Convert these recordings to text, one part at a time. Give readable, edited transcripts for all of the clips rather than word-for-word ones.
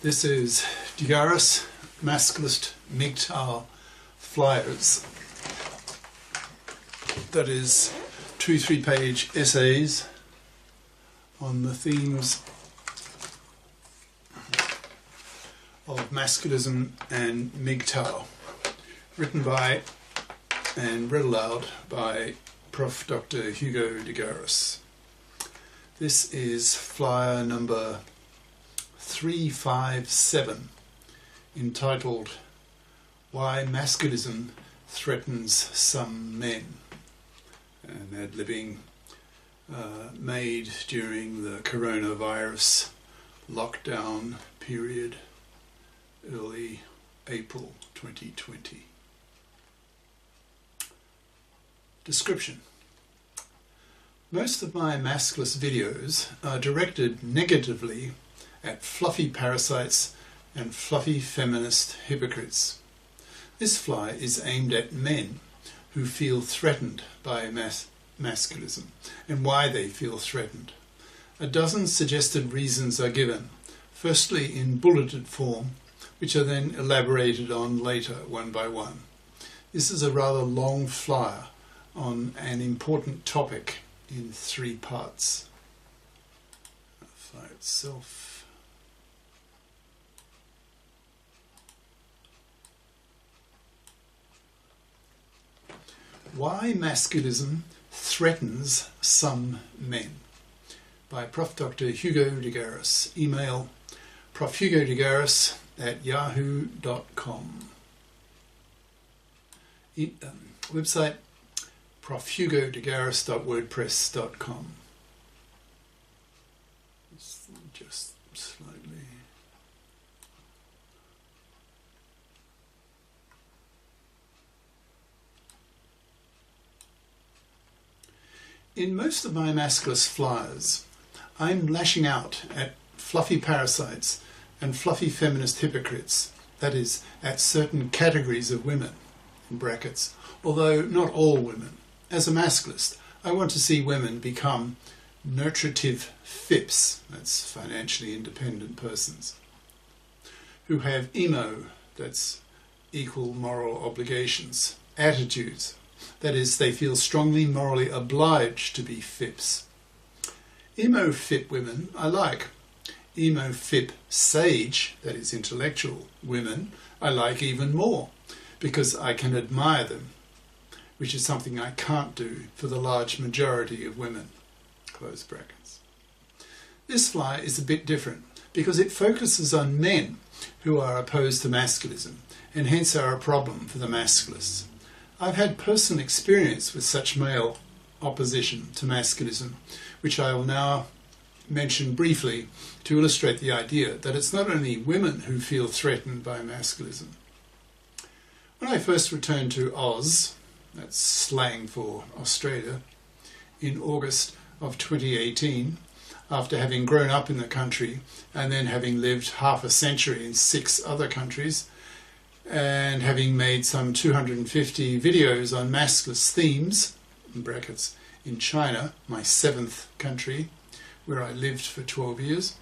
This is GARIS Masculist MGTOW flyers. That is 2 3-page essays on the themes of masculism and MGTOW, written by and read aloud by Prof. Dr. Hugo de Garis. This is flyer number 357, entitled Why Masculism Threatens Some Men, and ad-libbing made during the coronavirus lockdown period, early April 2020. Description. Most of my masculist videos are directed negatively at fluffy parasites and fluffy feminist hypocrites. This fly is aimed at men who feel threatened by masculism and why they feel threatened. A dozen suggested reasons are given, firstly in bulleted form, which are then elaborated on later one by one. This is a rather long flyer on an important topic in 3 parts. The flyer itself. Why Masculism Threatens Some Men, by Prof. Dr. Hugo de Garis. Email profhugodegaris@yahoo.com. Website profhugodegaris.wordpress.com. Just slightly. In most of my masculist flyers, I'm lashing out at fluffy parasites and fluffy feminist hypocrites, that is, at certain categories of women, in brackets, although not all women. As a masculist, I want to see women become nutritive FIPs, that's financially independent persons, who have emo, that's equal moral obligations, attitudes, that is, they feel strongly morally obliged to be FIPs. Emo FIP women I like. Emo FIP sage, that is intellectual women, I like even more, because I can admire them, which is something I can't do for the large majority of women. Close brackets. This fly is a bit different because it focuses on men who are opposed to masculism and hence are a problem for the masculists. I've had personal experience with such male opposition to masculism, which I will now mention briefly to illustrate the idea that it's not only women who feel threatened by masculism. When I first returned to Oz, that's slang for Australia, in August of 2018, after having grown up in the country and then having lived half a century in 6 other countries, and having made some 250 videos on masculist themes, in brackets, in China, my 7th country, where I lived for 12 years,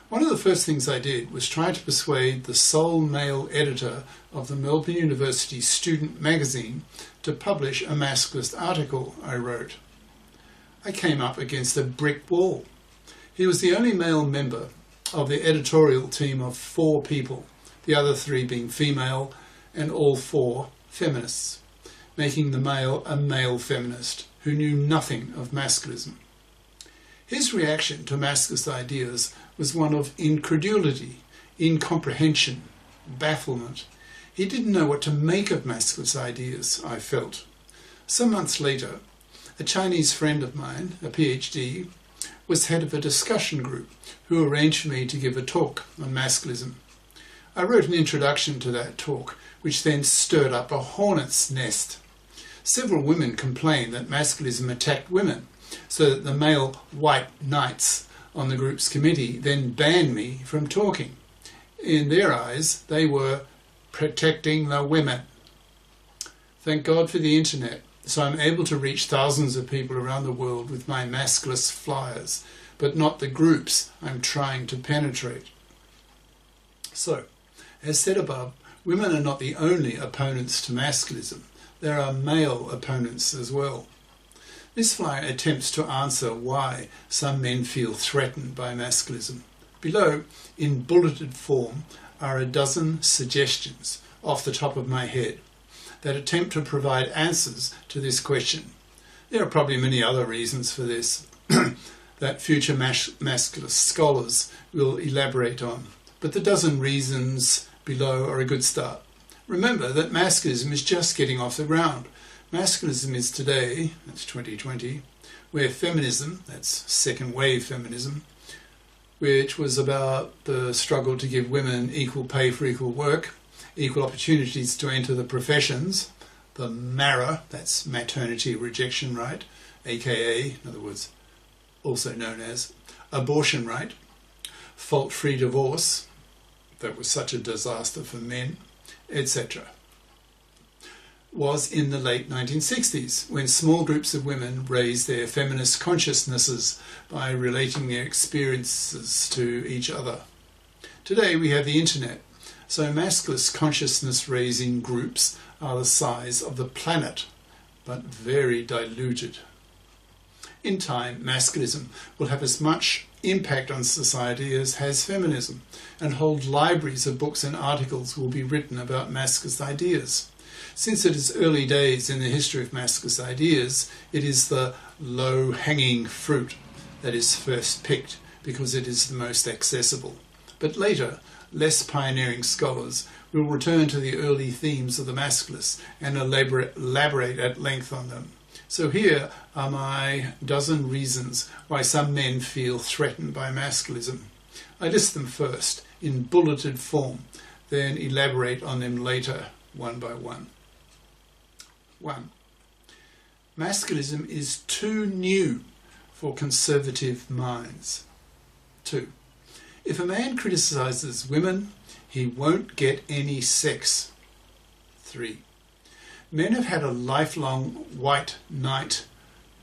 one of the first things I did was try to persuade the sole male editor of the Melbourne University student magazine to publish a masculist article I wrote. I came up against a brick wall. He was the only male member of the editorial team of 4 people, the other 3 being female, and all 4 feminists, making the male a male feminist who knew nothing of masculism. His reaction to masculist ideas was one of incredulity, incomprehension, bafflement. He didn't know what to make of masculist ideas, I felt. Some months later, a Chinese friend of mine, a PhD, was head of a discussion group who arranged for me to give a talk on masculism. I wrote an introduction to that talk, which then stirred up a hornet's nest. Several women complained that masculism attacked women, so that the male white knights on the group's committee then banned me from talking. In their eyes, they were protecting the women. Thank God for the internet, so I'm able to reach thousands of people around the world with my masculist flyers, but not the groups I'm trying to penetrate. So, as said above, women are not the only opponents to masculism. There are male opponents as well. This flyer attempts to answer why some men feel threatened by masculism. Below, in bulleted form, are a dozen suggestions off the top of my head that attempt to provide answers to this question. There are probably many other reasons for this that future masculist scholars will elaborate on, but the dozen reasons below are a good start. Remember that masculism is just getting off the ground. Masculism is today, that's 2020, where feminism, that's second wave feminism, which was about the struggle to give women equal pay for equal work, equal opportunities to enter the professions, the MARA, that's maternity rejection right, aka, in other words, also known as abortion right, fault-free divorce, that was such a disaster for men, etc., was in the late 1960s, when small groups of women raised their feminist consciousnesses by relating their experiences to each other. Today we have the internet, so masculist consciousness-raising groups are the size of the planet, but very diluted. In time, masculism will have as much impact on society as has feminism, and whole libraries of books and articles will be written about masculist ideas. Since it is early days in the history of masculist ideas, it is the low-hanging fruit that is first picked because it is the most accessible. But later, less pioneering scholars will return to the early themes of the masculists and elaborate at length on them. So here are my dozen reasons why some men feel threatened by masculism. I list them first in bulleted form, then elaborate on them later, one by one. 1. Masculism is too new for conservative minds. 2. If a man criticises women, he won't get any sex. 3. Men have had a lifelong white knight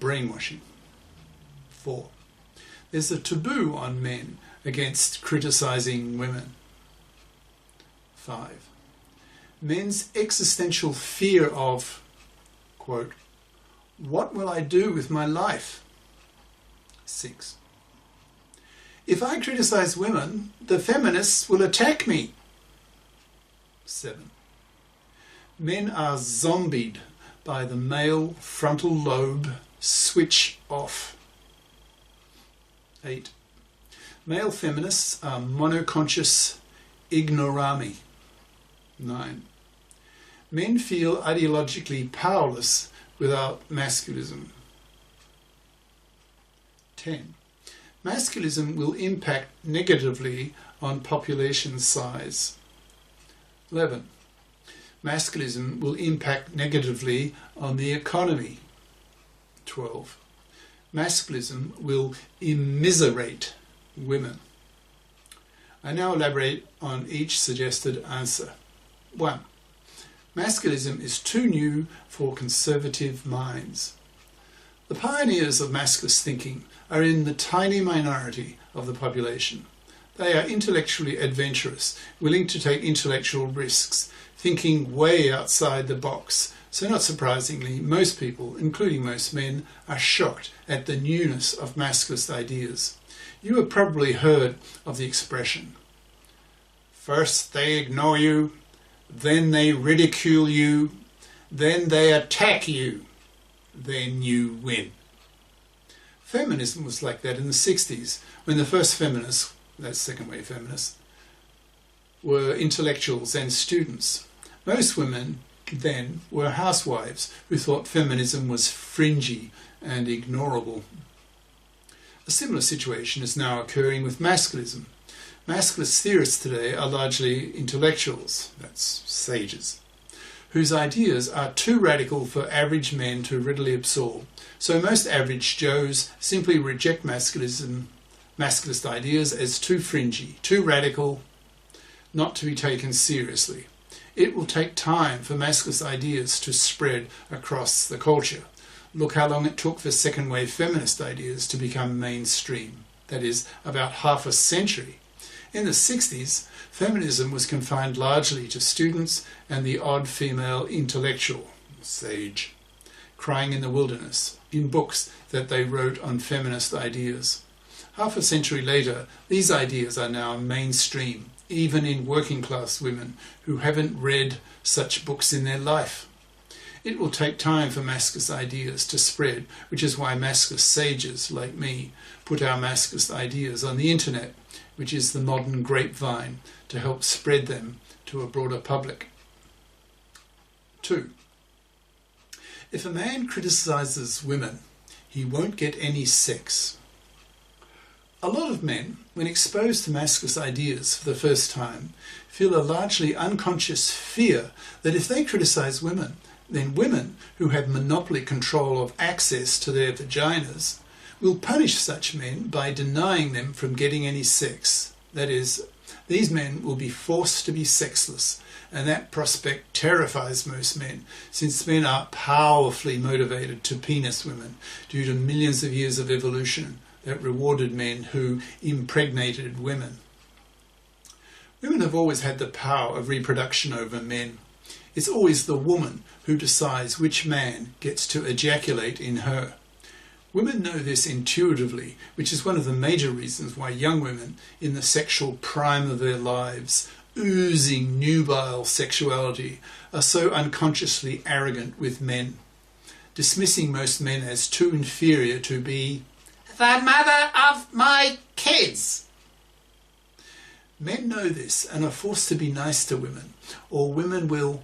brainwashing. 4. There's a taboo on men against criticising women. 5. Men's existential fear of, quote, what will I do with my life? 6. If I criticise women, the feminists will attack me. 7. Men are zombied by the male frontal lobe switch off. 8. Male feminists are monoconscious ignorami. 9. Men feel ideologically powerless without masculism. 10. Masculism will impact negatively on population size. 11. Masculism will impact negatively on the economy. 12. Masculism will immiserate women. I now elaborate on each suggested answer. 1. Masculism is too new for conservative minds. The pioneers of masculist thinking are in the tiny minority of the population. They are intellectually adventurous, willing to take intellectual risks, thinking way outside the box. So not surprisingly, most people, including most men, are shocked at the newness of masculist ideas. You have probably heard of the expression, first they ignore you, then they ridicule you, then they attack you, then you win. Feminism was like that in the 60s, when the first feminists, that's second wave feminists, were intellectuals and students. Most women then were housewives who thought feminism was fringy and ignorable. A similar situation is now occurring with masculism. Masculist theorists today are largely intellectuals, that's sages, whose ideas are too radical for average men to readily absorb. So most average Joes simply reject masculist ideas as too fringy, too radical, not to be taken seriously. It will take time for masculist ideas to spread across the culture. Look how long it took for second wave feminist ideas to become mainstream. That is, about half a century. In the 60s, feminism was confined largely to students and the odd female intellectual, sage, crying in the wilderness, in books that they wrote on feminist ideas. Half a century later, these ideas are now mainstream, even in working class women who haven't read such books in their life. It will take time for masculinist ideas to spread, which is why masculinist sages like me put our masculinist ideas on the internet, which is the modern grapevine, to help spread them to a broader public. 2. If a man criticises women, he won't get any sex. A lot of men, when exposed to masculinist ideas for the first time, feel a largely unconscious fear that if they criticise women, then women who have monopoly control of access to their vaginas will punish such men by denying them from getting any sex. That is, these men will be forced to be sexless, and that prospect terrifies most men, since men are powerfully motivated to penis women due to millions of years of evolution that rewarded men who impregnated women. Women have always had the power of reproduction over men. It's always the woman who decides which man gets to ejaculate in her. Women know this intuitively, which is one of the major reasons why young women in the sexual prime of their lives, oozing nubile sexuality, are so unconsciously arrogant with men, dismissing most men as too inferior to be the mother of my kids. Men know this and are forced to be nice to women, or women will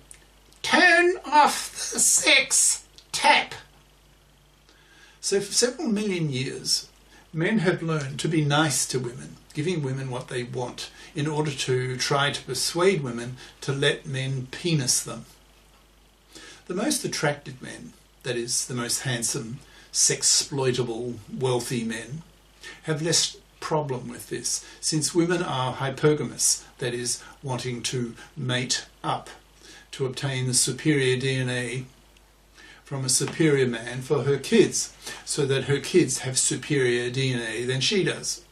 turn off the sex tap. So for several million years, men have learned to be nice to women, giving women what they want in order to try to persuade women to let men penis them. The most attractive men, that is, the most handsome, sex-exploitable, wealthy men, have less problem with this, since women are hypogamous, that is, wanting to mate up to obtain the superior DNA from a superior man for her kids, so that her kids have superior DNA than she does.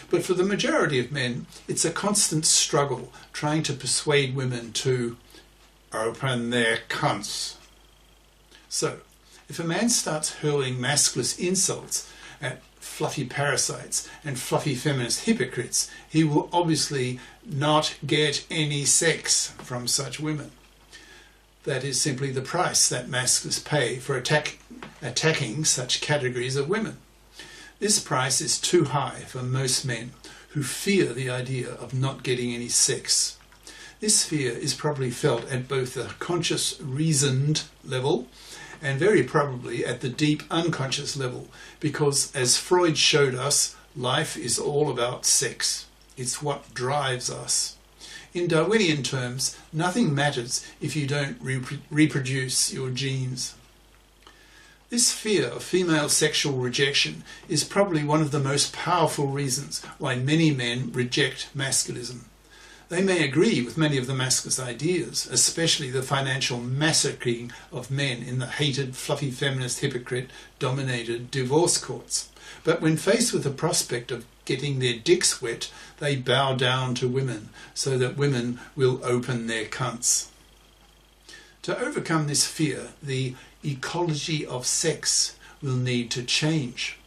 But for the majority of men, it's a constant struggle trying to persuade women to open their cunts. So, if a man starts hurling masculinist insults at fluffy parasites and fluffy feminist hypocrites, he will obviously not get any sex from such women. That is simply the price that masculists pay for attacking such categories of women. This price is too high for most men who fear the idea of not getting any sex. This fear is probably felt at both the conscious reasoned level and very probably at the deep unconscious level, because as Freud showed us, life is all about sex. It's what drives us. In Darwinian terms, nothing matters if you don't reproduce your genes. This fear of female sexual rejection is probably one of the most powerful reasons why many men reject masculism. They may agree with many of the masculinist ideas, especially the financial massacring of men in the hated, fluffy feminist hypocrite-dominated divorce courts. But when faced with the prospect of getting their dicks wet, they bow down to women so that women will open their cunts. To overcome this fear, the ecology of sex will need to change.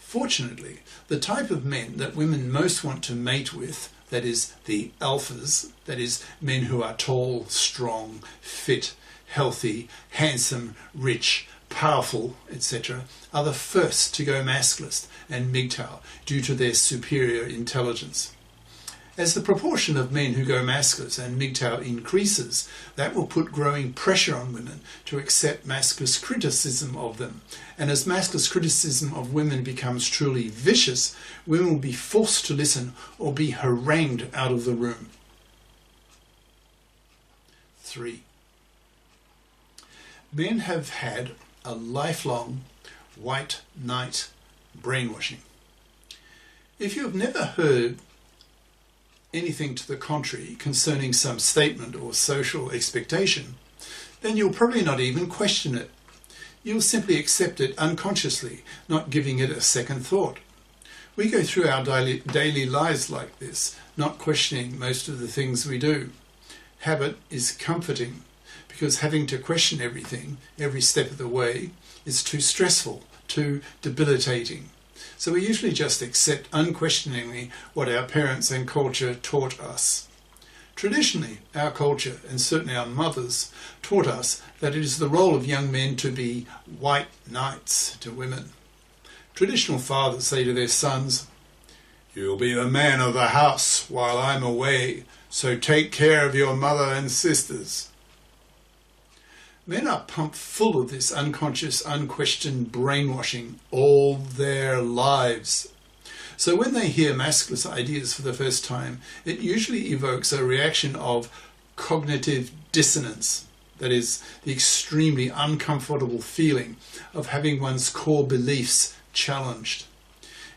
Fortunately, the type of men that women most want to mate with, that is, the alphas, that is, men who are tall, strong, fit, healthy, handsome, rich, powerful, etc., are the first to go masculist and MGTOW due to their superior intelligence. As the proportion of men who go masculist and MGTOW increases, that will put growing pressure on women to accept masculist criticism of them. And as masculist criticism of women becomes truly vicious, women will be forced to listen or be harangued out of the room. 3. Men have had a lifelong white knight brainwashing. If you have never heard anything to the contrary concerning some statement or social expectation, then you'll probably not even question it. You'll simply accept it unconsciously, not giving it a second thought. We go through our daily lives like this, not questioning most of the things we do. Habit is comforting, because having to question everything, every step of the way, is too stressful, too debilitating. So we usually just accept unquestioningly what our parents and culture taught us. Traditionally, our culture, and certainly our mothers, taught us that it is the role of young men to be white knights to women. Traditional fathers say to their sons, "You'll be the man of the house while I'm away, so take care of your mother and sisters." Men are pumped full of this unconscious, unquestioned brainwashing all their lives. So when they hear masculinist ideas for the first time, it usually evokes a reaction of cognitive dissonance. That is, the extremely uncomfortable feeling of having one's core beliefs challenged.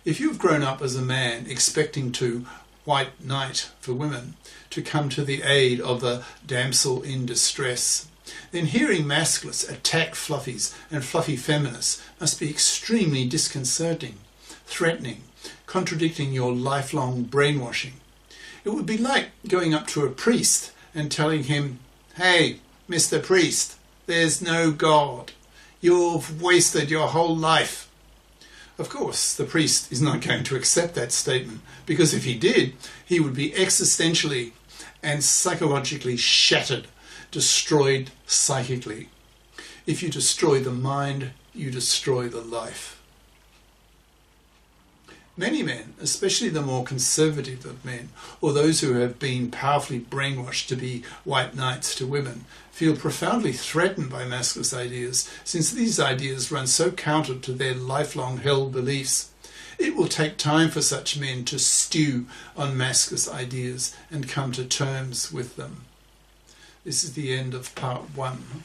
If you've grown up as a man expecting to white knight for women, to come to the aid of the damsel in distress, then hearing masculists attack fluffies and fluffy feminists must be extremely disconcerting, threatening, contradicting your lifelong brainwashing. It would be like going up to a priest and telling him, "Hey, Mr. Priest, there's no God. You've wasted your whole life." Of course, the priest is not going to accept that statement, because if he did, he would be existentially and psychologically shattered, destroyed psychically. If you destroy the mind, you destroy the life. Many men, especially the more conservative of men, or those who have been powerfully brainwashed to be white knights to women, feel profoundly threatened by masculinist ideas, since these ideas run so counter to their lifelong held beliefs. It will take time for such men to stew on masculinist ideas and come to terms with them. This is the end of part 1.